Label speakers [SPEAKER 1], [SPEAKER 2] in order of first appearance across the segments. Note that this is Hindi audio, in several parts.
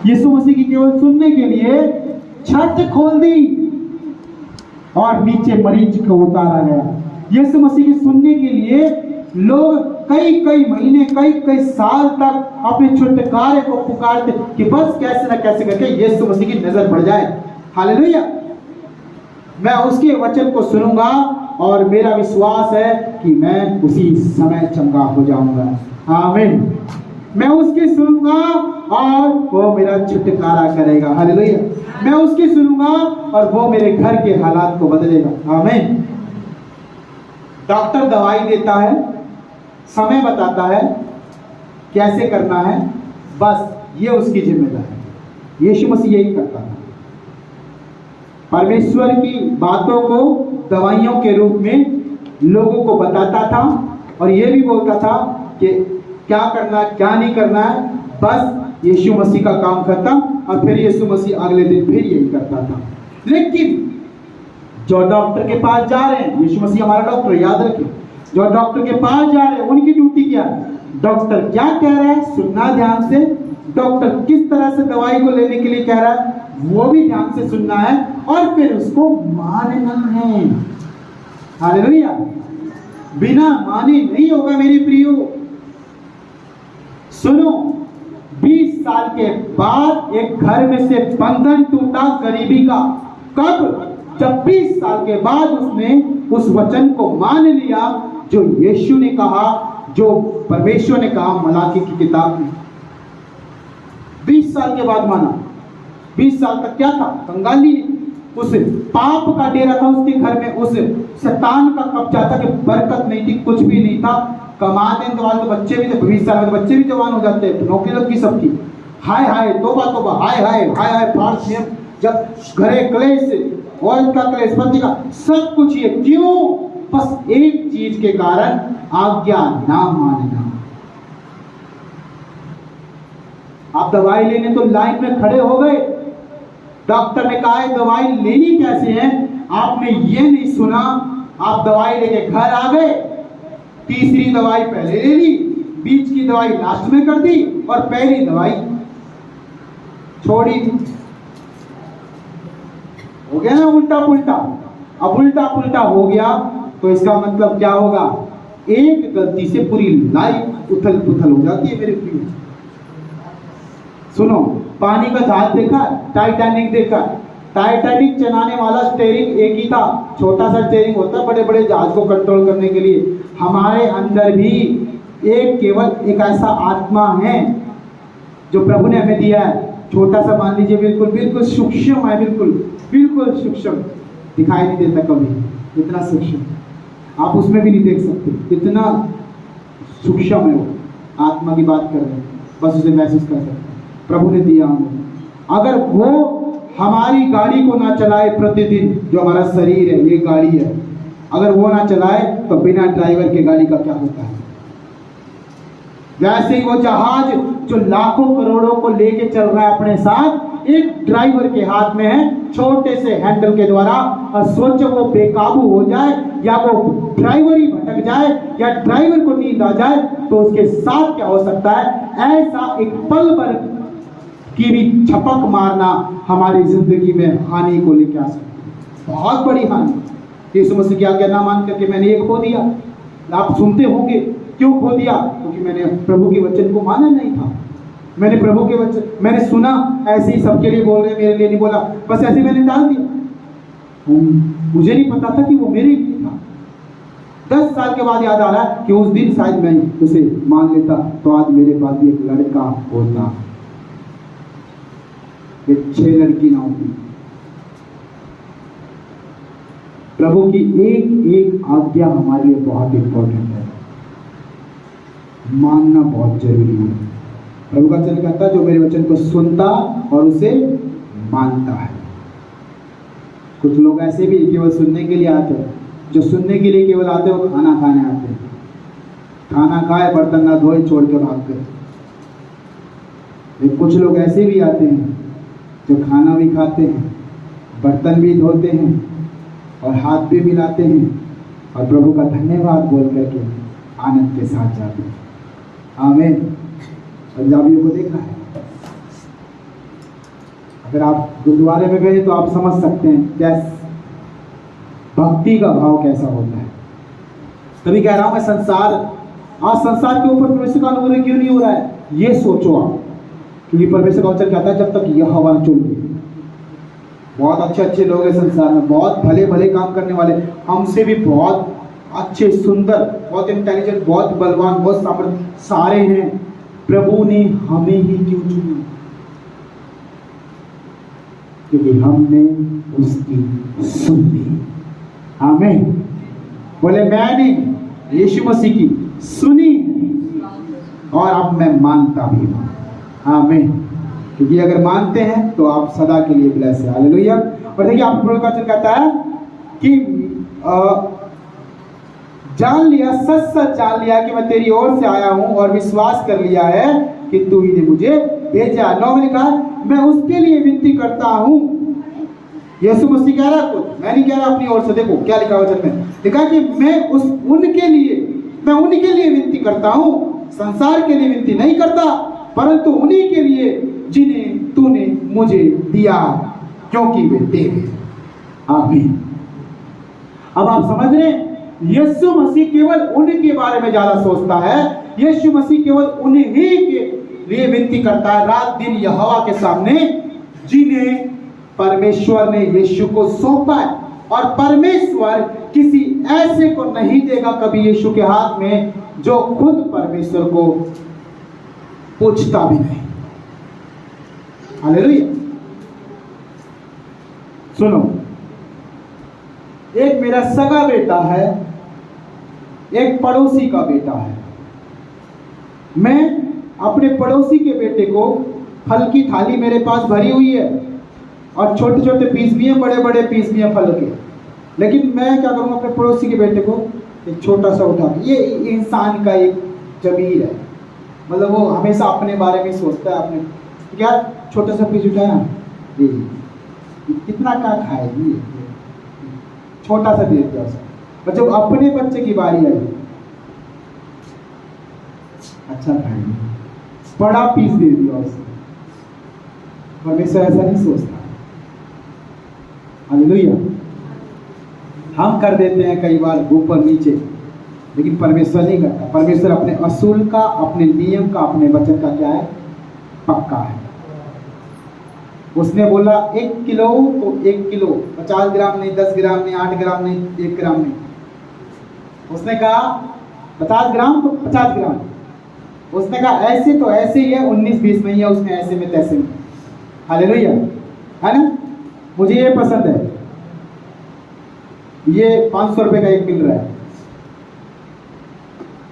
[SPEAKER 1] यीशु मसीह की केवल सुनने के लिए छत खोल दी और नीचे मरीज को उतारा गया। यीशु मसीह की सुनने के लिए लोग कई कई महीने कई कई साल तक अपने छुटकारे को पुकारते कि बस कैसे ना कैसे करके यीशु मसीह की नजर पड़ जाए। हालेलुया। मैं उसके वचन को सुनूंगा और मेरा विश्वास है कि मैं उसी समय चंगा हो जाऊंगा। आमीन। मैं उसकी सुनूंगा और वो मेरा छुटकारा करेगा। हालेलुया। मैं उसकी सुनूंगा और वो मेरे घर के हालात को बदलेगा। आमीन। डॉक्टर दवाई देता है, समय बताता है कैसे करना है, बस ये उसकी जिम्मेदारी है। यीशु मसीह यही करता था। परमेश्वर की बातों को दवाइयों के रूप में लोगों को बताता था और ये भी बोलता था कि क्या करना है क्या नहीं करना है। बस यीशु मसीह का काम खत्म और फिर यीशु मसीह अगले दिन फिर यही करता था। लेकिन जो डॉक्टर के पास जा रहे हैं, यीशु मसीह हमारा डॉक्टर, याद रखें, जो डॉक्टर के पास जा रहे हैं उनकी ड्यूटी क्या है? डॉक्टर क्या कह रहा है सुनना ध्यान से। डॉक्टर किस तरह से दवाई को लेने के लिए कह रहा है वो भी ध्यान से सुनना है और फिर उसको मानना है। हालेलुया। बिना माने नहीं होगा मेरी प्रियो। सुनो, 20 साल के बाद एक घर में से बंधन टूटा गरीबी का। कब? जब 20 साल के बाद उसने उस वचन को मान लिया जो यीशु ने कहा, जो परमेश्वर ने कहा मलाकी की किताब में। 20 साल के बाद माना। 20 साल तक क्या था? कंगाली, उस पाप का डेरा था उसके घर में, उस शैतान का कब्जा था कि बरकत नहीं थी, कुछ भी नहीं था। कमाने के तो बच्चे भी थे, 20 साल में बच्चे भी जवान हो जाते हैं, नौकरी लग गई सबकी। हाय हाय तोबा तोबा, हाय हाय हाय हाय फार्स में जब घरे क्लेश और का क्लेश पति का सब कुछ ये क्यों? बस एक चीज के कारण, आज्ञा ना मानना। आप दवाई लेने तो लाइन में खड़े हो गए, डॉक्टर ने कहा है दवाई लेनी कैसे है, आपने ये नहीं सुना, आप दवाई लेके घर आ गए, तीसरी दवाई पहले ले ली, बीच की दवाई लास्ट में कर दी और पहली दवाई छोड़ी दी। हो गया ना उल्टा पुल्टा। अब उल्टा पुल्टा हो गया तो इसका मतलब क्या होगा? एक गलती से पूरी लाइफ उथल पुथल हो जाती है मेरे प्रिय। सुनो, पानी का जहाज देखा, टाइटैनिक देखा। टाइटैनिक चलाने वाला स्टीयरिंग एक ही था, छोटा सा स्टीयरिंग होता बड़े बड़े जहाज को कंट्रोल करने के लिए। हमारे अंदर भी केवल एक ऐसा आत्मा है जो प्रभु ने हमें दिया है। छोटा सा मान लीजिए, बिल्कुल बिल्कुल सूक्ष्म है, बिल्कुल बिल्कुल सूक्ष्म, दिखाई नहीं देता कभी, इतना सूक्ष्म आप उसमें भी नहीं देख सकते, इतना सूक्ष्म है वो। आत्मा की बात कर रहे हैं, बस उसे महसूस कर सकते हैं। प्रभु ने दिया हमें। अगर वो हमारी गाड़ी को ना चलाए प्रतिदिन, जो हमारा शरीर है, ये गाड़ी है, अगर वो ना चलाए तो बिना ड्राइवर के गाड़ी का क्या होता है? वैसे ही वो जहाज जो लाखों करोड़ों को लेके चल रहा है अपने साथ, एक ड्राइवर के हाथ में है, छोटे से हैंडल के द्वारा। और सोचो वो बेकाबू हो जाए या वो ड्राइवर ही भटक जाए या ड्राइवर को नींद आ जाए तो उसके साथ क्या हो सकता है? ऐसा एक पल भर की भी छपक मारना हमारी जिंदगी में हानि को लेके आ सकती है, बहुत बड़ी हानि। यीशु मसीह की आज्ञा ना मान करके मैंने ये खो दिया। आप सुनते होंगे, क्यों खो दिया? क्योंकि मैंने प्रभु के वचन को माना नहीं था। मैंने प्रभु के वचन मैंने सुना, ऐसे ही सबके लिए बोल रहे, मेरे लिए नहीं बोला, बस ऐसे मैंने डाल दिया। मुझे नहीं पता था कि वो मेरे लिए था। 10 साल के बाद याद आ रहा है कि उस दिन शायद मैं उसे मान लेता तो आज मेरे पास भी एक लड़का होता, 6 लड़की ना होती। प्रभु की एक एक आज्ञा हमारे लिए बहुत इंपॉर्टेंट है, मानना बहुत जरूरी है। प्रभु का वचन कहता है जो मेरे वचन को सुनता और उसे मानता है। कुछ लोग ऐसे भी केवल सुनने के लिए आते हैं, जो सुनने के लिए केवल आते हैं वो खाना खाने आते हैं, खाना खाए बर्तन ना धोए छोड़ के भाग गए। कुछ लोग ऐसे भी आते हैं जो खाना भी खाते हैं, बर्तन भी धोते हैं और हाथ भी मिलाते हैं और प्रभु का धन्यवाद बोल करके आनंद के साथ जाते हैं। आमीन। पंजाबियों को देखा है, अगर आप गुरुद्वारे में गए तो आप समझ सकते हैं कैसे भक्ति का भाव कैसा होता है। तभी कह रहा हूं मैं, आज संसार के ऊपर परमेश्वर का अनुग्रह क्यों नहीं हो रहा है, ये सोचो आप। क्योंकि परमेश्वर का वचन कहता है जब तक यह हवा चल रही। बहुत अच्छे अच्छे लोग हैं संसार में, बहुत भले भले काम करने वाले, हमसे भी बहुत अच्छे, सुंदर, बहुत इंटेलिजेंट, बहुत बलवान, बहुत सामर्थ सारे हैं। प्रभु ने हमें ही क्यों चुना? क्योंकि हमने उसकी सुनी। आमीन। बोले मैंने यीशु मसीह की सुनी और अब मैं मानता भी हूं। आमीन। क्योंकि अगर मानते हैं तो आप सदा के लिए ब्लेस है। हालेलुया। और देखिए आप प्रभु का वचन कहता है कि जान लिया, सच सच जान लिया कि मैं तेरी ओर से आया हूं और विश्वास कर लिया है कि तू ही ने मुझे भेजा। 9 में लिखा मैं उसके लिए विनती करता हूं। यीशु मसीह कह रहा है कुछ, मैं नहीं कह रहा अपनी ओर से। देखो क्या लिखा वचन में, लिखा कि मैं उनके लिए विनती करता हूं। संसार के लिए विनती नहीं करता, परंतु उन्हीं के लिए जिन्हें तूने मुझे दिया, क्योंकि वे तेरे। आमीन। अब आप समझ रहे हैं, यीशु मसीह केवल उनके बारे में ज्यादा सोचता है। यीशु मसीह केवल उन्हीं के लिए विनती करता है रात दिन यहोवा के सामने, जिन्हें परमेश्वर ने यीशु को सौंपा है। और परमेश्वर किसी ऐसे को नहीं देगा कभी यीशु के हाथ में जो खुद परमेश्वर को पूछता भी नहीं। हालेलुया। सुनो, एक मेरा सगा बेटा है, एक पड़ोसी का बेटा है। मैं अपने पड़ोसी के बेटे को, फल की थाली मेरे पास भरी हुई है और छोटे छोटे पीस भी हैं, बड़े बड़े पीस भी हैं फल के, लेकिन मैं क्या करूँगा, अपने पड़ोसी के बेटे को एक छोटा सा उठा। ये इंसान का एक जमीर है, मतलब वो हमेशा अपने बारे में सोचता है। अपने क्या छोटा सा पीस उठाया, ये कितना क्या खाएगी, छोटा सा दे दिया उसे। और जब अपने बच्चे की बारी आई, अच्छा खाएंगे, बड़ा पीस दे दिया उसे। परमेश्वर ऐसा नहीं सोचता। हालेलुया। हम कर देते हैं कई बार ऊपर नीचे, लेकिन परमेश्वर नहीं करता। परमेश्वर अपने असूल का, अपने नियम का, अपने वचन का क्या है, पक्का है। उसने बोला 1 किलो तो 1 किलो, 50 ग्राम नहीं, 10 ग्राम नहीं, 8 ग्राम नहीं, 1 ग्राम नहीं। उसने कहा 50 ग्राम तो 50 ग्राम। उसने कहा ऐसे तो ऐसे ही है, 19-20 में ही है, उसने ऐसे में तैसे में। हालेलुया, है ना। मुझे ये पसंद है, ये 500 रुपए का एक मिल रहा है।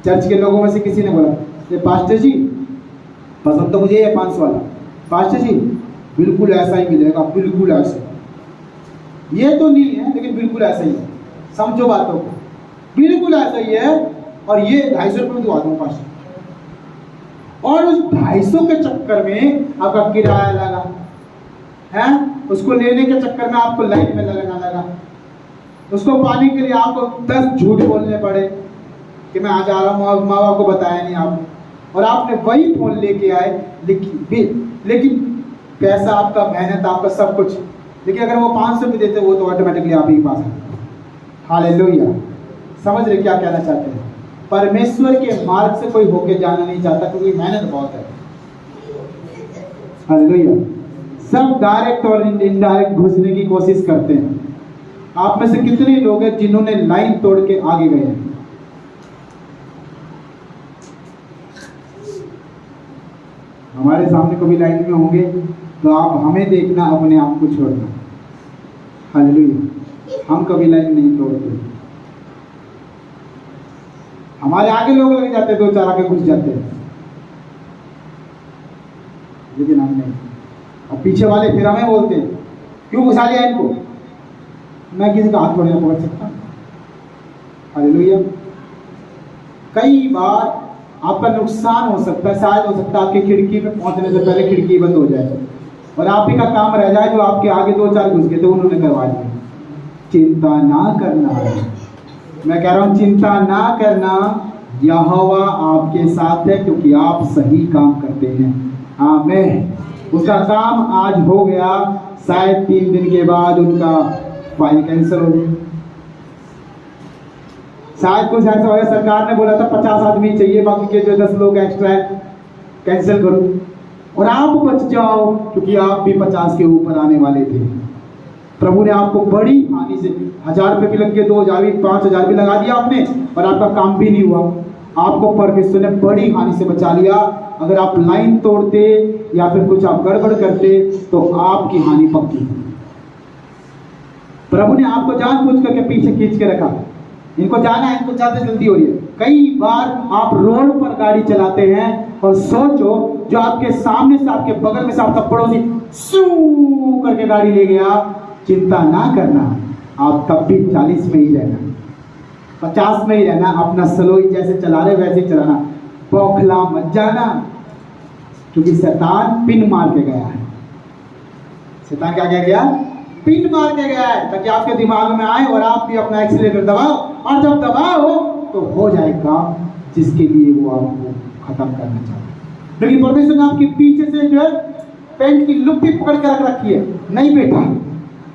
[SPEAKER 1] चर्च के लोगों में से किसी ने बोला, ये पास्टर जी पसंद तो मुझे ये 500 वाला। पास्टर जी बिल्कुल ऐसा ही मिलेगा, बिल्कुल ऐसा। ये तो नहीं है, लेकिन बिल्कुल ऐसा ही है। समझो बातों को, बिल्कुल ऐसा ही है। और ये 250 रुपये में दुआ दूँ पास्टर। और उस 250 के चक्कर में आपका किराया लगा है, उसको लेने के चक्कर में आपको लाइन में लगना लगा, उसको पाने के लिए आपको 10 झूठ बोलने पड़े कि मैं आ जा रहा हूँ, माँ बाप को बताया नहीं आपने, और आपने वही फोन लेके आए। लेकिन पैसा आपका, मेहनत आपका, सब कुछ। लेकिन अगर वो 500 रुपये देते वो तो ऑटोमेटिकली आप ही पास है। हालेलुया। समझ रहे क्या कहना चाहते हैं? परमेश्वर के मार्ग से कोई होके जाना नहीं चाहता, क्योंकि मेहनत बहुत है। हालेलुया। सब डायरेक्ट और इनडायरेक्ट घुसने की कोशिश करते हैं। आप में से कितने लोग हैं जिन्होंने लाइन तोड़ के आगे गए हैं? हमारे सामने कभी लाइन में होंगे तो आप हमें देखना, अपने आप को छोड़ना। हालेलुया। हम कभी लाइन नहीं तोड़ते। हमारे आगे लोग लग जाते, 2-4 आगे घुस जाते हैं, लेकिन हम नहीं। और पीछे वाले फिर हमें बोलते हैं, क्यों घुसा लिया इनको? मैं किसी का हाथ थोड़ी ना पकड़ सकता। हालेलुया। कई बार आपका नुकसान हो सकता है, शायद हो सकता है आपकी खिड़की पे पहुंचने से पहले खिड़की बंद हो जाए और आप ही का काम रह जाए, जो आपके आगे 2-4 घुस गए थे उन्होंने करवा दिया। चिंता ना करना, मैं कह रहा हूं चिंता ना करना, यहोवा आपके साथ है, क्योंकि आप सही काम करते हैं। आमीन। उसका काम आज हो गया, शायद 3 दिन के बाद उनका फाइल कैंसिल हो गया। शायद कुछ ऐसा हो गया, सरकार ने बोला था 50 आदमी चाहिए, बाकी के जो 10 लोग एक्स्ट्रा है कैंसिल करो और आप बच जाओ, क्योंकि आप भी 50 के ऊपर आने वाले थे। प्रभु ने आपको बड़ी हानि से 1000 रुपये भी लग गए, 2000 भी, 5000 भी लगा दिया आपने और आपका काम भी नहीं हुआ। आपको परमेश्वर ने बड़ी हानि से बचा लिया। अगर आप लाइन तोड़ते या फिर कुछ आप गड़बड़ करते तो आपकी हानि पक्की। प्रभु ने आपको जानबूझ करके पीछे खींच के रखा, इनको जाना है, इनको ज्यादा जल्दी हो रही है। कई बार आप रोड पर गाड़ी चलाते हैं और सोचो जो आपके सामने से, आपके बगल में से आपका पड़ोसी सू करके गाड़ी ले गया, चिंता ना करना, आप तब भी 40 में ही रहना, 50 में ही रहना, अपना स्लो जैसे चला रहे वैसे ही चलाना, बौखला मत जाना, क्योंकि शैतान पिन मार के गया है। शैतान क्या कह गया? पिन मार के गया है, ताकि आपके दिमाग में आए और आप भी अपना एक्सीलेटर दबाओ, और जब दबाओ तो हो जाए काम जिसके लिए वो आपको खत्म करना चाहते हैं। लेकिन परमेश्वर ने आपके पीछे से जो है पेंट की लुप्पी पकड़ के रख रखी है, नहीं बेटा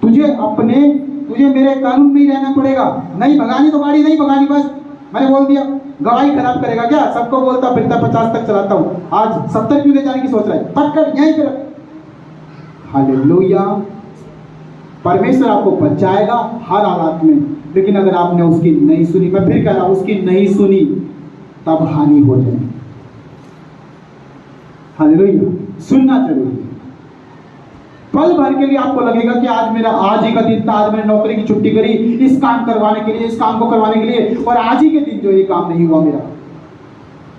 [SPEAKER 1] तुझे मेरे कानून में ही रहना पड़ेगा, नहीं भगानी तो गाड़ी नहीं भगानी, बस मैंने बोल दिया। गवाही खराब करेगा क्या? सबको बोलता फिरता 50 तक चलाता हूँ, आज 70 क्यों ले जाने की सोच रहा है? पकड़ यहीं पे रख। हालेलुया। परमेश्वर आपको बचाएगा हर हालात में, लेकिन अगर आपने उसकी नहीं सुनी, मैं फिर कह रहा हूं, उसकी नहीं सुनी तब हानि हो जाएगी। हालेलुया। सुनना जरूरी है। पल भर के लिए आपको लगेगा कि आज ही का दिन था, आज मैंने नौकरी की छुट्टी करी इस काम करवाने के लिए, इस काम को करवाने के लिए, और आज ही के दिन जो ये काम नहीं हुआ मेरा।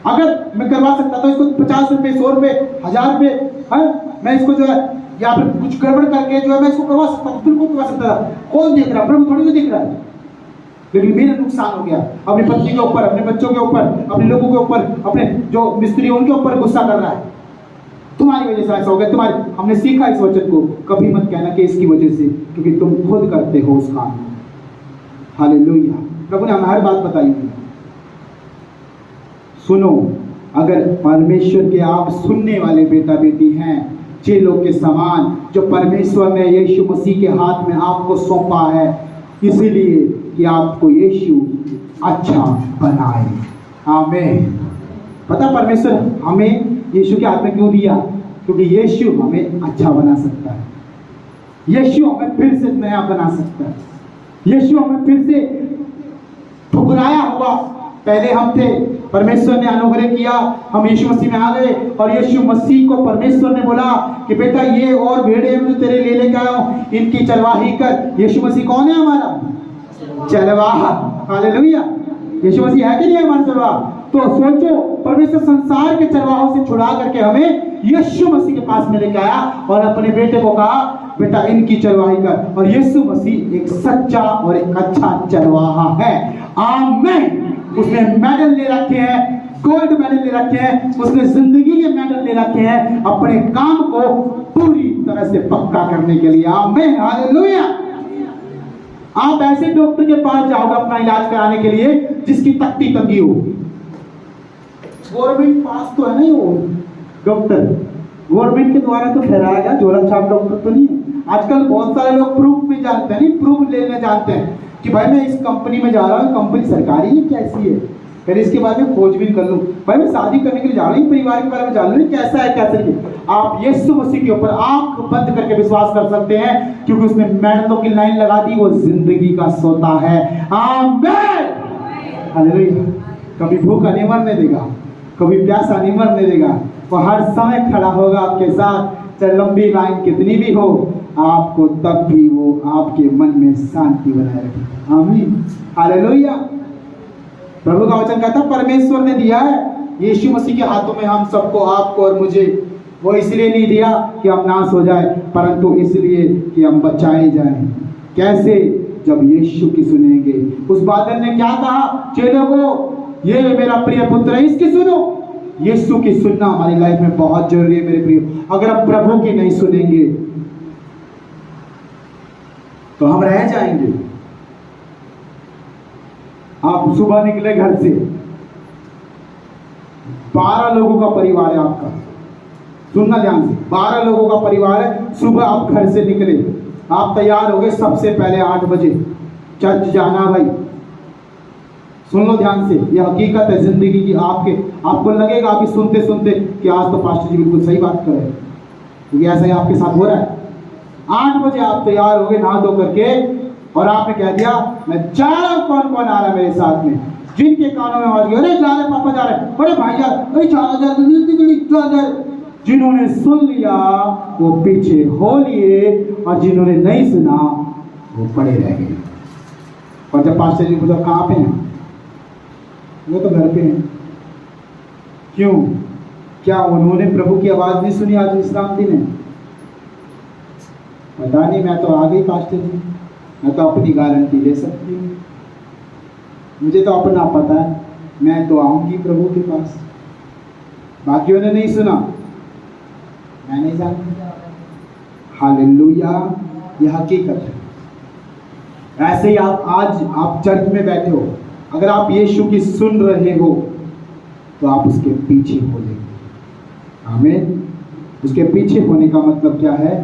[SPEAKER 1] अगर मैं करवा सकता तो इसको 50 रुपए, 100 रुपए, 1000 रुपए, मैं इसको जो है या फिर कुछ गड़बड़ करके जो है मैं इसको करवा सकता हूँ, बिल्कुल करवा सकता था। कौन देख रहा है? प्रभु थोड़ी ना देख रहा है। लेकिन मेरा नुकसान हो गया, अपनी पत्नी के ऊपर, अपने बच्चों के ऊपर, अपने लोगों के ऊपर, अपने जो मिस्त्री उनके ऊपर गुस्सा कर रहा है। तुम्हारी वजह से ऐसा हो गया, हमने सीखा इस वचन को, कभी मत कहना कि इसकी वजह से, क्योंकि तुम खुद करते हो उस काम। हालेलुया। प्रभु ने हमें हर बात बताई है। सुनो, अगर परमेश्वर के आप सुनने वाले बेटा बेटी हैं, चेलों के समान, जो परमेश्वर ने यीशु मसीह के हाथ में आपको सौंपा है, इसीलिए कि आपको यीशु अच्छा बनाए। आमीन। पता परमेश्वर हमें यीशु के हाथ में क्यों दिया? क्योंकि यीशु हमें अच्छा बना सकता है, यीशु हमें फिर से नया बना सकता है, यीशु हमें फिर से ठुकराया हुआ, पहले हम थे, परमेश्वर ने अनुग्रह किया, हम यीशु मसीह में आ गए, और यीशु मसीह को परमेश्वर ने बोला कि बेटा ये और भेड़े मैं तेरे ले लेकर आया हूं, इनकी चरवाही कर। यीशु मसीह कौन है? हमारा चरवाहा। हालेलुया। यीशु मसीह है कि नहीं हमारा चरवाहा? तो सोचो, परमेश्वर संसार के चरवाहों से छुड़ा करके हमें यीशु मसीह के पास में लेके आया और अपने बेटे को कहा बेटा इनकी चरवाही कर। और यीशु मसीह एक सच्चा और एक अच्छा चरवाहा है। आमीन। उसने मेडल ले रखे हैं, गोल्ड मेडल ले रखे हैं, उसने जिंदगी के मेडल ले रखे हैं अपने काम को पूरी तरह से पक्का करने के लिए। आमीन। हालेलुया। आप ऐसे डॉक्टर के पास जाओगे अपना इलाज कराने के लिए जिसकी तख्ती तंगी हो, गवर्नमेंट पास तो है नहीं वो डॉक्टर, गवर्नमेंट के द्वारा तो ठहराया गया, झोला छाप डॉक्टर तो नहीं है। आजकल बहुत सारे लोग प्रूफ भी जानते हैं, नहीं प्रूफ लेने जानते हैं कि भाई मैं इस कंपनी में जा रहा हूँ, कंपनी सरकारी है कैसी है, फिर इसके बाद में खोजबीन कर लूँ, भाई मैं शादी करने के लिए जा रहा हूँ, परिवार के बारे में जान लूँ कैसा है कैसा नहीं। आप यीशु मसीह के ऊपर आंख बंद करके विश्वास कर सकते हैं, क्योंकि उसने मेडलों की लाइन लगा दी, वो जिंदगी का सोता है। आमीन। हालेलुया। कभी भूखा नहीं मरने देगा, कभी प्यासा नहीं मरने देगा, वो हर समय खड़ा होगा आपके साथ, चाहे लंबी लाइन कितनी भी हो, आपको तब भी वो आपके मन में शांति बनाए रखेगा। आमीन। हालेलुया। प्रभु का वचन कहता परमेश्वर ने दिया है यीशु मसीह के हाथों में हम सबको, आपको और मुझे। वो इसलिए नहीं दिया कि हम नाश हो जाए, परंतु इसलिए कि हम बचाए जाएं। कैसे? जब यीशु की सुनेंगे। उस बादल ने क्या कहा चेलों को? ये मेरा प्रिय पुत्र है, इसकी सुनो। यीशु की सुनना हमारी लाइफ में बहुत जरूरी है मेरे प्रिय। अगर हम प्रभु की नहीं सुनेंगे तो हम रह जाएंगे। आप सुबह निकले घर से, 12 लोगों का परिवार है आपका, सुनना ध्यान से, 12 लोगों का परिवार है। सुबह आप घर से निकले, आप तैयार हो गए, सबसे पहले 8 बजे चर्च जाना भाई। सुन लो ध्यान से, ये हकीकत है जिंदगी की। आपको लगेगा अभी सुनते सुनते कि आज तो पास्टर जी बिल्कुल सही बात कर रहे हैं, क्योंकि ऐसा ही आपके साथ हो रहा है। 8 बजे आप तैयार हो गए नहा धो करके, और आपने कह दिया मैं जा रहा हूं। कौन कौन आ रहा है मेरे साथ में? जिनके कानों में आवाज गई, अरे जा रहे पापा जा रहे, अरे भाई जा रहे, अरे जा। जिन्होंने सुन लिया वो पीछे हो लिए, और जिन्होंने नहीं सुना वो पड़े रह गए। और जब पास्टर जी पूछा कहाँ पे हैं, वो तो घर पे हैं। क्यों? क्या उन्होंने प्रभु की आवाज नहीं सुनी? आज विश्राम दिन है। पता नहीं, मैं तो आ गई पास्टर जी, मैं तो अपनी गारंटी ले सकती हूँ, मुझे तो अपना पता है, मैं तो आऊंगी प्रभु के पास। बाकियों ने नहीं सुना, मैं नहीं जानती। हालेलुया, यह हकीकत है। ऐसे ही आप चर्च में बैठे हो, अगर आप यीशु की सुन रहे हो तो आप उसके पीछे हो लेंगे। आमीन। उसके पीछे होने का मतलब क्या है?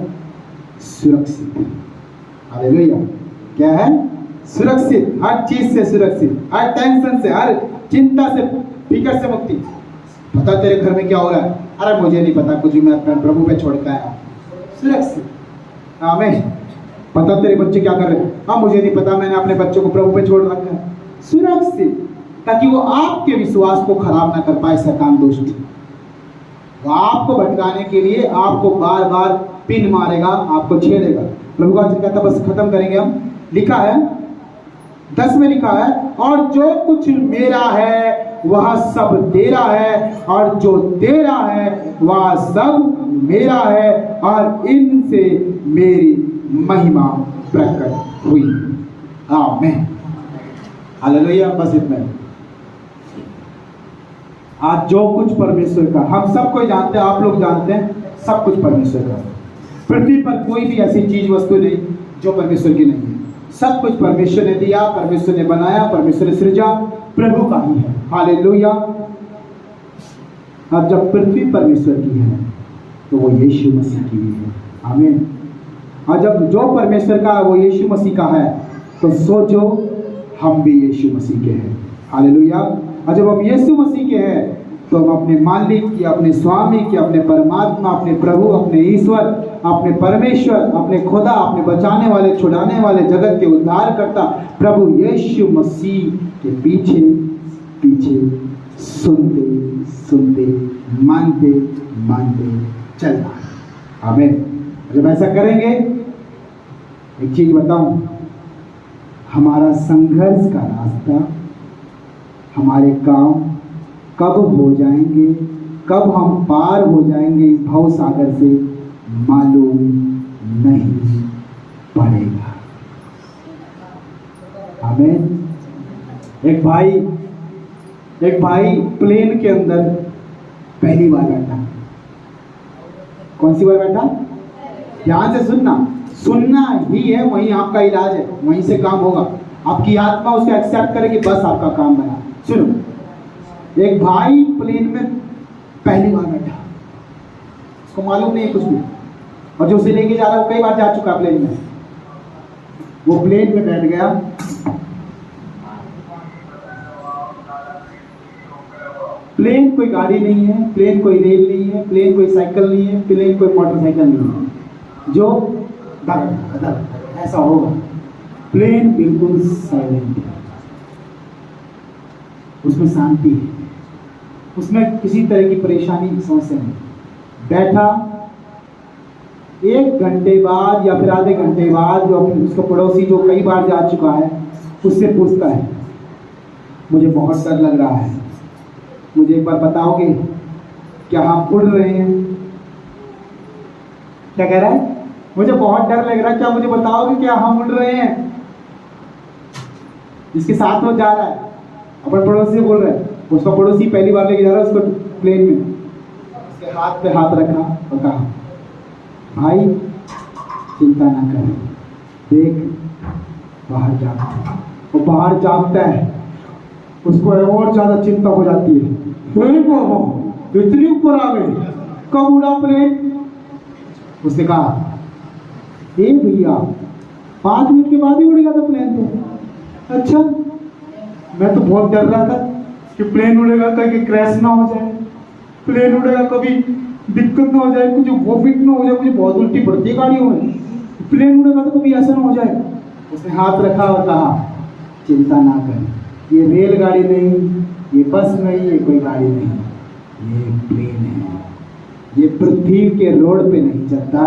[SPEAKER 1] सुरक्षित। हालेलुया। क्या है? सुरक्षित, हर चीज से सुरक्षित, हर टेंशन से, हर चिंता से, फिक्र से मुक्ति। पता तेरे घर में क्या हो रहा है? अरे मुझे नहीं पता, कुछ मैं अपने प्रभु पे छोड़ के आया। सुरक्षित। आमीन। पता तेरे बच्चे क्या कर रहे हैं? हाँ मुझे नहीं पता, मैंने अपने बच्चों को प्रभु पे छोड़ रखा है। सुरक्षित, ताकि वो आपके विश्वास को खराब ना कर पाए शैतान दुष्ट। वो आपको भटकाने के लिए आपको बार बार पिन मारेगा, आपको छेड़ेगा। प्रभु का वचन कहता, बस खत्म करेंगे हम। लिखा है 10 में लिखा है, और जो कुछ मेरा है वह सब तेरा है, और जो तेरा है वह सब मेरा है, और इनसे मेरी महिमा प्रकट हुई। आमीन। हालेलुया। बस इतना। आज जो कुछ परमेश्वर का, हम सब कोई जानते हैं, आप लोग जानते हैं, सब कुछ परमेश्वर का। पृथ्वी पर कोई भी ऐसी चीज वस्तु नहीं जो परमेश्वर की नहीं है। सब कुछ परमेश्वर ने दिया, परमेश्वर ने बनाया, परमेश्वर ने सृजा, प्रभु का ही है। हालेलुया। अब जब पृथ्वी परमेश्वर की है तो वो यीशु मसीह की भी है। आमीन। और जब जो परमेश्वर का वो यीशु मसीह का है, तो सोचो हम भी यीशु मसीह के हैं। हालेलुया। और जब हम यीशु मसीह के हैं तो हम अपने मालिक की, अपने स्वामी की, अपने परमात्मा, अपने प्रभु, अपने ईश्वर, अपने परमेश्वर, अपने खुदा, अपने बचाने वाले, छुड़ाने वाले, जगत के उद्धार करता प्रभु यीशु मसीह के पीछे पीछे सुनते सुनते, मानते मानते चलना। आमीन। जब ऐसा करेंगे, एक चीज बताऊं, हमारा संघर्ष का रास्ता, हमारे काम कब हो जाएंगे, कब हम पार हो जाएंगे इस भव सागर से, मालूम नहीं पड़ेगा। आमीन। एक भाई प्लेन के अंदर पहली बार बैठा। कौन सी बार बैठा? ध्यान से सुनना ही है, वहीं आपका इलाज है, वहीं से काम होगा। आपकी आत्मा उसको एक्सेप्ट करेगी, बस आपका काम बना। सुनो, एक भाई प्लेन में पहली बार बैठा, उसको मालूम नहीं है कुछ भी, और जो उसे लेके जा रहा है वो कई बार जा चुका प्लेन में। वो प्लेन में बैठ गया, प्लेन कोई गाड़ी नहीं है, प्लेन कोई रेल नहीं है, प्लेन कोई साइकिल नहीं है, प्लेन कोई मोटरसाइकिल नहीं है जो ऐसा होगा। प्लेन बिल्कुल साइलेंट है, उसमें शांति है, उसमें किसी तरह की परेशानी समस्या नहीं। बैठा 1 घंटे बाद या फिर आधे घंटे बाद जो उसका पड़ोसी जो कई बार जा चुका है उससे पूछता है, मुझे बहुत डर लग रहा है, मुझे एक बार बताओगे क्या हम उड़ रहे हैं? क्या कह रहा है? मुझे बहुत डर लग रहा है, क्या मुझे बताओगे क्या हम उड़ रहे हैं? जिसके साथ वो जा रहा है अपन पड़ोसी से बोल रहा है, उसका पड़ोसी पहली बार लेके जा रहा है उसको प्लेन में, उसके हाथ पे हाथ रखा और कहा, भाई चिंता ना कर, देख बाहर जाता है। वो बाहर जागता है, उसको और ज्यादा चिंता हो जाती है, इतनी ऊपर आ गई, कब उड़ा प्लेन? उसने कहा ए भैया 5 मिनट के बाद ही उड़ गया था प्लेन। तो अच्छा, मैं तो बहुत डर रहा था कि प्लेन उड़ेगा कहीं क्रैश ना हो जाए, प्लेन उड़ेगा कभी दिक्कत ना हो जाए, कुछ वॉमिट ना हो जाए, मुझे बहुत उल्टी पड़ती है गाड़ियों में, प्लेन उड़ेगा तो कभी ऐसा ना हो जाए। उसने हाथ रखा और कहा चिंता ना कर, ये रेलगाड़ी नहीं, ये बस नहीं, ये कोई गाड़ी नहीं, ये प्लेन है। ये पृथ्वी के रोड पे नहीं चलता,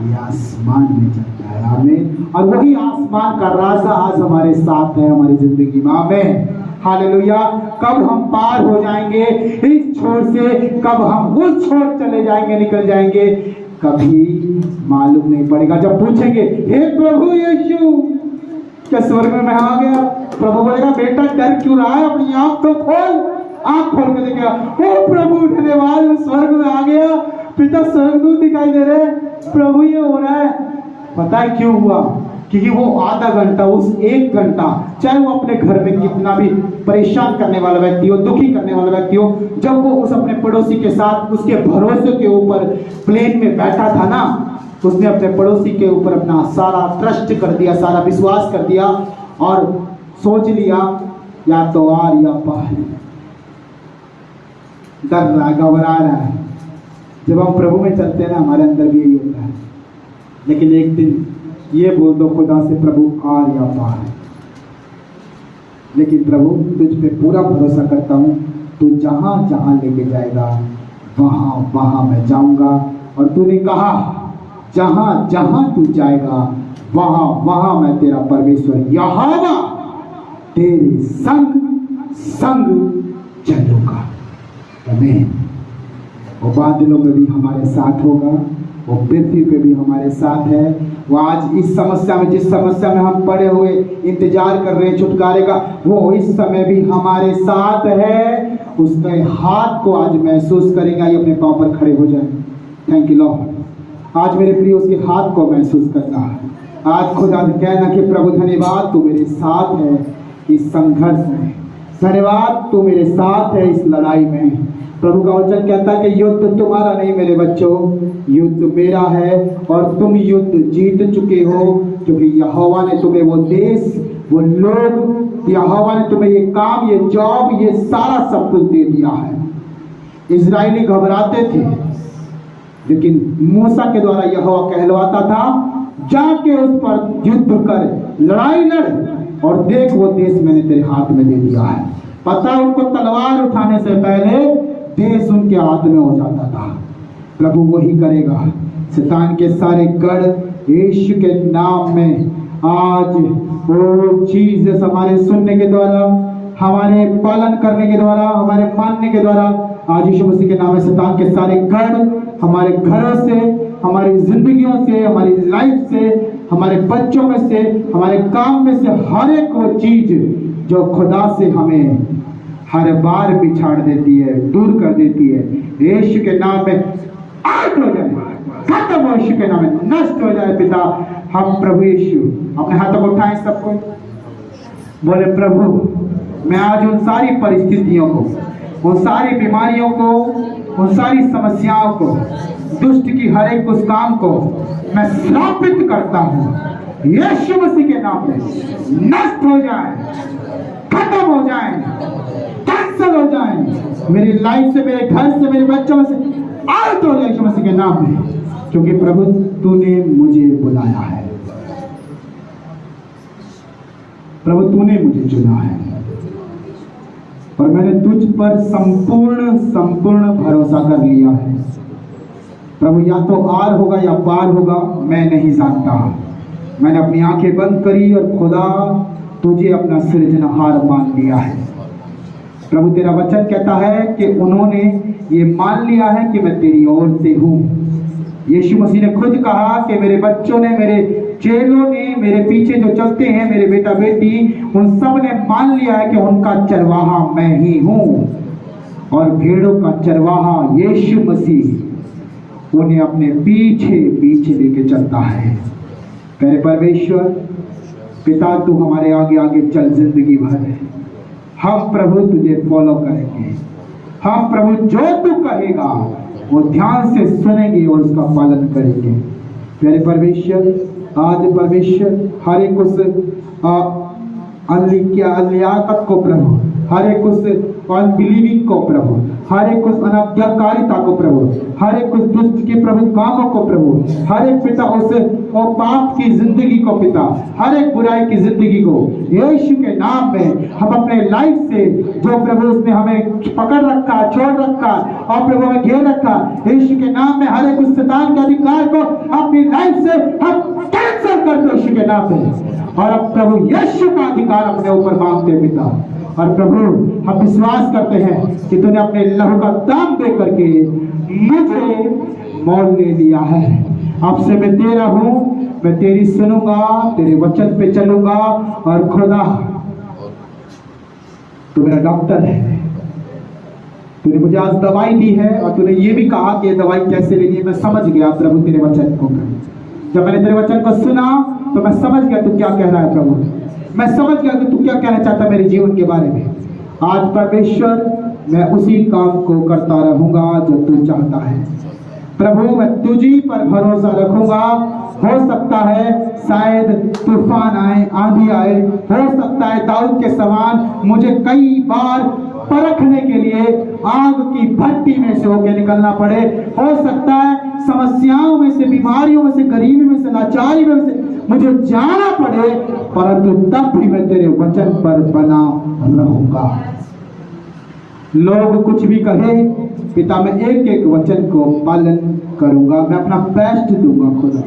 [SPEAKER 1] ये आसमान में चलता है। आमीन। और वही आसमान का रास्ता आज हमारे साथ है हमारी जिंदगी में। आमीन, हालेलुया। कब हम पार हो जाएंगे इस छोर से, कब हम उस छोर चले जाएंगे, निकल जाएंगे, कभी मालूम नहीं पड़ेगा। जब पूछेंगे हे प्रभु यीशु क्या स्वर्ग में मैं आ गया, प्रभु बोलेगा बेटा डर क्यों रहा है, अपनी आंख तो खोल। आंख खोल के देखेगा, ओ प्रभु धन्यवाद मैं स्वर्ग में आ गया, पिता स्वर्गदूत दिखाई दे रहे, प्रभु ये हो रहा है। पता है क्यों हुआ? क्योंकि वो आधा घंटा, उस 1 घंटा, चाहे वो अपने घर में कितना भी परेशान करने वाला व्यक्ति हो, दुखी करने वाला व्यक्ति हो, जब वो उस अपने पड़ोसी के साथ उसके भरोसे के ऊपर प्लेन में बैठा था ना, उसने अपने पड़ोसी के ऊपर अपना सारा ट्रस्ट कर दिया, सारा विश्वास कर दिया और सोच लिया या तो आर या पार। डर रहा, घबरा रहा है। जब हम प्रभु में चलते हैं ना, हमारे अंदर भी यही होता है। लेकिन एक दिन ये बोल दो खुदा से, प्रभु आर या पार। लेकिन प्रभु तुझ पे पूरा भरोसा करता हूँ, तू जहाँ जहाँ लेके जाएगा वहाँ वहाँ मैं जाऊँगा। और तूने कहा जहाँ जहाँ तू जाएगा वहाँ वहाँ मैं तेरा परमेश्वर यहोवा तेरे संग संग चलूँगा। आमीन। वो बादलों में भी हमारे साथ होगा, वो पृथ्वी पे भी हमारे साथ है। वो आज इस समस्या में, जिस समस्या में हम पड़े हुए इंतजार कर रहे हैं छुटकारे का, वो इस समय भी हमारे साथ है। उसके हाथ को आज महसूस करेगा। ये अपने पांव पर खड़े हो जाए। Thank you Lord. आज मेरे प्रिय उसके हाथ को महसूस करना है। आज खुदा कहना कि प्रभु धन्यवाद तू मेरे साथ है इस संघर्ष में, धन्यवाद तू मेरे साथ है इस लड़ाई में। प्रभु का वचन कहता है कि युद्ध तुम्हारा नहीं मेरे बच्चों, युद्ध मेरा है और तुम युद्ध जीत चुके हो, क्योंकि यहोवा ने तुम्हें वो देश, वो लोग, यहोवा ने तुम्हें ये काम, ये जॉब, ये सारा सब कुछ दे दिया है। इजरायली घबराते थे, लेकिन मूसा के द्वारा यहोवा कहलवाता था जाके उस पर युद्ध कर, लड़ाई लड़ और देख वो देश मैंने तेरे हाथ में दे दिया है। पता उनको तलवार उठाने से पहले देश उनके हाथ में हो जाता था। प्रभु वही करेगा। शैतान के सारे गढ़ यीशु के नाम में आज वो चीज हमारे सुनने के द्वारा, हमारे पालन करने के द्वारा, हमारे मानने के द्वारा, आज यीशु मसीह के नाम में शैतान के सारे गढ़ हमारे घरों से, हमारी जिंदगियों से, हमारी लाइफ से, हमारे बच्चों में से, हमारे काम में से, हर एक वो चीज जो खुदा से हमें हर बार बिछाड़ देती है, दूर कर देती है, यीशु के नाम में आउट हो जाए, खत्म हो, यीशु के नाम में नष्ट हो जाए। पिता हम प्रभु यीशु अपने हाथों को उठाएं, सबको बोले प्रभु मैं आज उन सारी परिस्थितियों को, उन सारी बीमारियों को, उन सारी समस्याओं को, दुष्ट की हर एक उस काम को मैं श्रापित करता हूँ यीशु मसीह के नाम में। नष्ट हो जाए, खत्म हो जाए, कैंसल हो जाए मेरी लाइफ से, मेरे घर से, मेरे बच्चों से, आउट हो जाए यीशु मसीह के नाम में, क्योंकि प्रभु तूने मुझे बुलाया है, प्रभु तूने मुझे चुना है और मैंने तुझ पर संपूर्ण संपूर्ण भरोसा कर लिया है। प्रभु या तो आर होगा या पार होगा, मैं नहीं जानता। मैंने अपनी आंखें बंद करी और खुदा तुझे अपना सृजनहार मान लिया है। प्रभु तेरा वचन कहता है कि उन्होंने ये मान लिया है कि मैं तेरी ओर से हूँ। यीशु मसीह ने खुद कहा कि मेरे बच्चों ने, मेरे चेलों ने, मेरे पीछे जो चलते हैं, मेरे बेटा बेटी, उन सब ने मान लिया है कि उनका चरवाहा मैं ही हूँ और भेड़ों का चरवाहा यीशु मसीह उन्हें अपने पीछे पीछे लेके चलता है। प्यारे परमेश्वर पिता तू हमारे आगे आगे चल जिंदगी भर, हम प्रभु तुझे फॉलो करेंगे। हम प्रभु जो तू कहेगा वो ध्यान से सुनेंगे और उसका पालन करेंगे। प्यारे परमेश्वर, आज परमेश्वर हर एक उस अलियाकत को प्रभु, हर एक उस अनबिलीविंग को प्रभु, हर एक उस अनाज्ञाकारिता को प्रभु, हर एक उस दुष्ट के प्रभु कामों को प्रभु, हर एक पिता उस पाप की जिंदगी को पिता, हर एक बुराई की जिंदगी को यीशु के नाम में हम अपने लाइफ से जो प्रभु उसने हमें पकड़ रखा, छोड़ रखा और प्रभु हमें घेर रखा, यीशु के नाम में हर एक उस शैतान के अधिकार को अपनी लाइफ से हम कैंसिल करते यीशु के नाम में, और अब प्रभु यीशु का अधिकार अपने ऊपर मांगते पिता। और प्रभु हम विश्वास करते हैं कि तूने अपने लहू का दाम दे करके मुझे मोल ले लिया है। अब से मैं तेरा हूं, मैं तेरी सुनूंगा, तेरे वचन पे चलूंगा। और खुदा तू मेरा डॉक्टर है, तूने मुझे आज दवाई दी है और तूने ये भी कहा कि ये दवाई कैसे लेनी है। मैं समझ गया प्रभु तेरे वचन को। जब मैंने तेरे वचन को सुना तो मैं समझ गया तू क्या कह रहा है प्रभु, मैं समझ गया कि तू क्या कहना चाहता है मेरे जीवन के बारे में। आज परमेश्वर मैं उसी काम को करता रहूंगा जो तू चाहता है प्रभु। मैं तुझी पर भरोसा रखूंगा। हो सकता है शायद तूफान आए, आंधी आए, हो सकता है दाऊद के समान मुझे कई बार परखने के लिए आग की भट्टी में से होकर निकलना पड़े। हो सकता है समस्याओं में से, बीमारियों में से, गरीबी में से, लाचारी में से मुझे जाना पड़े, परंतु तब भी मैं तेरे वचन पर बना रहूंगा। लोग कुछ भी कहे पिता, मैं एक एक वचन को पालन करूंगा, मैं अपना बेस्ट दूंगा। खुदा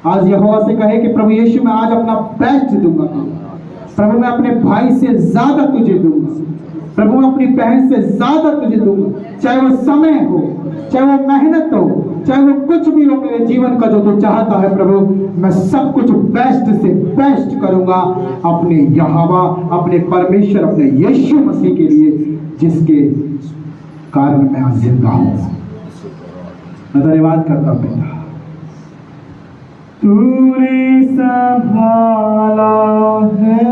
[SPEAKER 1] आज यहोवा से कहे कि प्रभु यीशु मैं आज अपना बेस्ट दूंगा प्रभु, मैं अपने भाई से ज्यादा तुझे दूंगा प्रभु, मैं अपनी बहन से ज्यादा तुझे दूंगा। चाहे वो समय हो, चाहे वो मेहनत हो, चाहे वो कुछ भी हो मेरे जीवन का जो तू चाहता है प्रभु, मैं सब कुछ बेस्ट से बेस्ट करूंगा अपने यहोवा, अपने परमेश्वर, अपने यीशु मसीह के लिए, जिसके कारण मैं आज जिंदा हूं। मैं धन्यवाद करता हूं पिता, तूने संभाला है,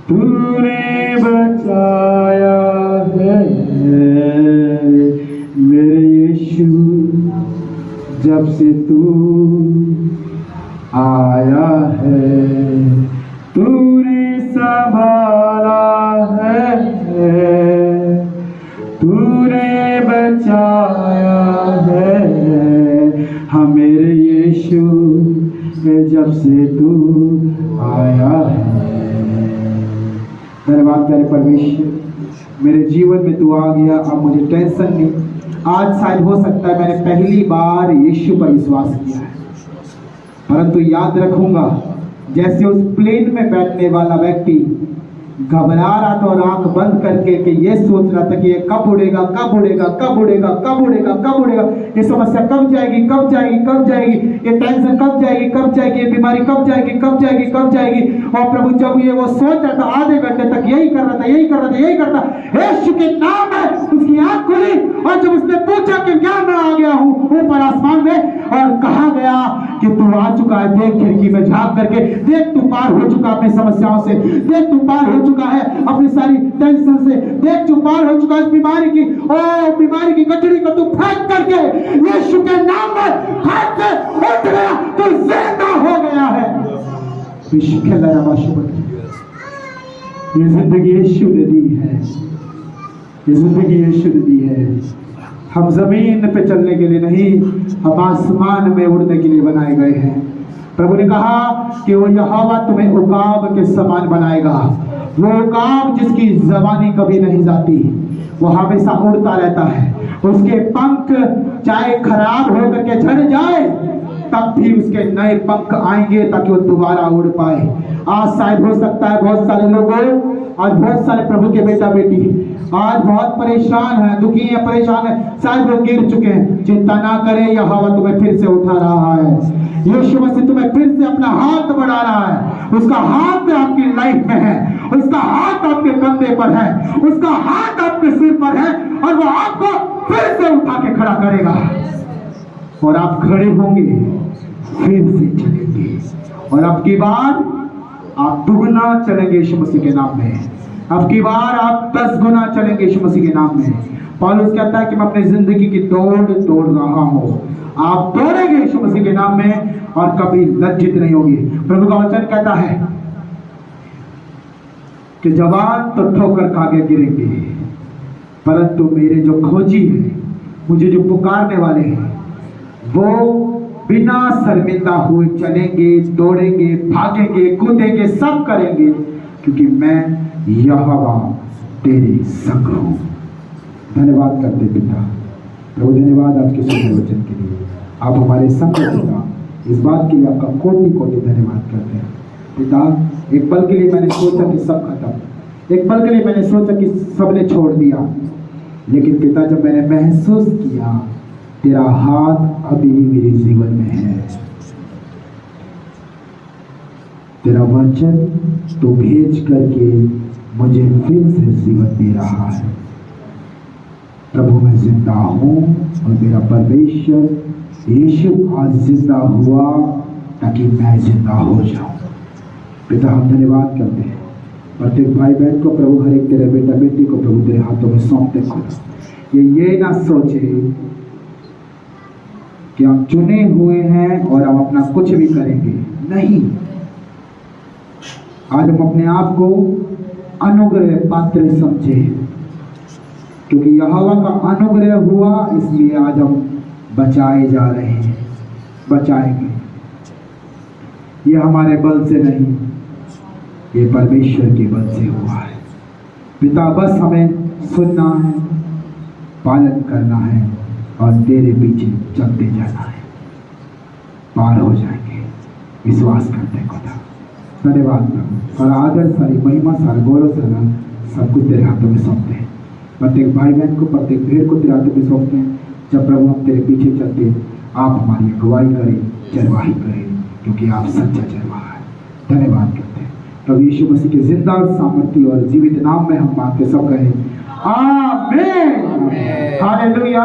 [SPEAKER 1] तूने बचाया है मेरे यीशु, जब से तू आया है। तूने संभाला है, तूने बचाया है हाँ मेरे यीशु, जब से तू आया है। धन्यवाद तेरे परमेश्वर, मेरे जीवन में तू आ गया। अब मुझे टेंशन नहीं। आज शायद हो सकता है मैंने पहली बार यीशु पर विश्वास किया है, परंतु याद रखूंगा जैसे उस प्लेन में बैठने वाला व्यक्ति घबरा रहा था और आंख बंद करके कि ये सोच रहा था कि ये कब उड़ेगा, कब उड़ेगा, कब उड़ेगा, कब उड़ेगा, कब उड़ेगा, ये समस्या कब जाएगी, कब जाएगी, कब जाएगी, ये टेंशन कब जाएगी, कब जाएगी, ये बीमारी कब जाएगी, कब जाएगी, कब जाएगी। और प्रभु जब ये वो सोच रहा था, आधे घंटे तक यही कर रहा था, यही कर रहा था, यही करता, यीशु के नाम में उसकी आंख खुली और जब उसने पूछा कि क्या मैं आ गया हूँ ऊपर आसमान में, और कहा गया कि तू आ चुका है, देख खिड़की में झांक करके देख, तू पार हो चुका अपनी समस्याओं से, देख तू पार हो चुका है अपनी सारी टेंशन से, देख तू पार हो चुका है इस बीमारी की, ओ बीमारी की गठरी को तू फेंक करके यीशु के नाम में हाथ से उठ गया, तू जिंदा हो गया है। ये जिंदगी यीशु ने दी है, ये जिंदगी यीशु ने दी है। हम जमीन पे चलने के लिए नहीं, हम आसमान में उड़ने के लिए बनाए गए हैं। प्रभु ने कहा कि वो यहोवा तुम्हें उकाब के समान बनाएगा। वो उकाब जिसकी जबानी कभी नहीं जाती, वो हमेशा उड़ता रहता है। उसके पंख चाहे खराब होकर के झड़ जाए तब भी उसके नए पंख आएंगे ताकि वो दोबारा उड़ पाए। आज शायद हो सकता है बहुत सारे लोग, आज बहुत सारे प्रभु के बेटा बेटी आज बहुत परेशान है, दुखी है, परेशान है, शायद वो गिर चुके हैं। चिंता ना करें, यहोवा तुम्हें फिर से उठा रहा है। यीशु मसीह तुम्हें फिर से अपना हाथ बढ़ा रहा है। उसका हाथ आपकी लाइफ में है, उसका हाथ आपके कंधे पर है, उसका हाथ आपके सिर पर है और वो आपको फिर से उठा के खड़ा करेगा और आप खड़े होंगे, फिर से चलेंगे और आपकी बार आप दुगना चलेंगे यीशु मसीह के नाम में। अब की बार आप 10 गुना चलेंगे यीशु मसीह के नाम में। पौलुस कहता है कि मैं अपनी जिंदगी की दौड़ रहा हूं। आप दौड़ेंगे यीशु मसीह के नाम में और कभी लज्जित नहीं होगी। प्रभु का वचन कहता है कि जवान तो ठोकर खा के गिरेंगे, परंतु मेरे जो खोजी है, मुझे जो पुकारने वाले हैं, वो बिना शर्मिंदा हुए चलेंगे, दौड़ेंगे, भागेंगे, कूदेंगे, सब करेंगे, क्योंकि मैं यहोवा तेरे संग हूं। धन्यवाद करते पिता। प्रभु धन्यवाद आज के सुंदर वचन के लिए। आप हमारे संग हैं पिता, इस बात के लिए आपका कोटि कोटि धन्यवाद करते हैं पिता। एक पल के लिए मैंने सोचा कि सब खत्म, एक पल के लिए मैंने सोचा कि सबने छोड़ दिया, लेकिन पिता जब मैंने महसूस किया तेरा हाथ अभी भी मेरे जीवन में है, तेरा वचन तो भेज करके मुझे फिर से जीवन दे रहा है। प्रभु मैं जिंदा हूं और मेरा परमेश्वर यीशु आज जिंदा हुआ ताकि मैं जिंदा हो जाऊं। पिता हम धन्यवाद करते हैं प्रत्येक भाई बहन को प्रभु, हर एक तेरे बेटा बेटी को प्रभु तेरे हाथों में सौंपते खुदा। ये ना सोचे कि हम चुने हुए हैं और हम अपना कुछ भी करेंगे, नहीं। आज हम अपने आप को अनुग्रह पात्र समझे, क्योंकि यहोवा का अनुग्रह हुआ इसलिए आज हम बचाए जा रहे हैं, बचाएंगे। ये हमारे बल से नहीं, ये परमेश्वर के बल से हुआ है। पिता बस हमें सुनना है, पालन करना है और तेरे पीछे चलते जाना है, पार हो जाएंगे, विश्वास करते खुदा। धन्यवाद प्रभु, सारा आदर, सारी महिमा, सारा गौरव, सारा सब कुछ तेरे हाथों में सौंपते हैं। प्रत्येक भाई बहन को, प्रत्येक भेड़ को तेरे हाथों में सौंपते हैं। जब प्रभु हम तेरे पीछे चलते, आप हमारी अगुवाई करें, चरवाही करें, क्योंकि आप सच्चा चरवाहा है। धन्यवाद करते हैं प्रभु यीशु मसीह के जिंदा और सामर्थ्य और जीवित नाम में हम मांगते सब कहें आमीन। हालेलुया।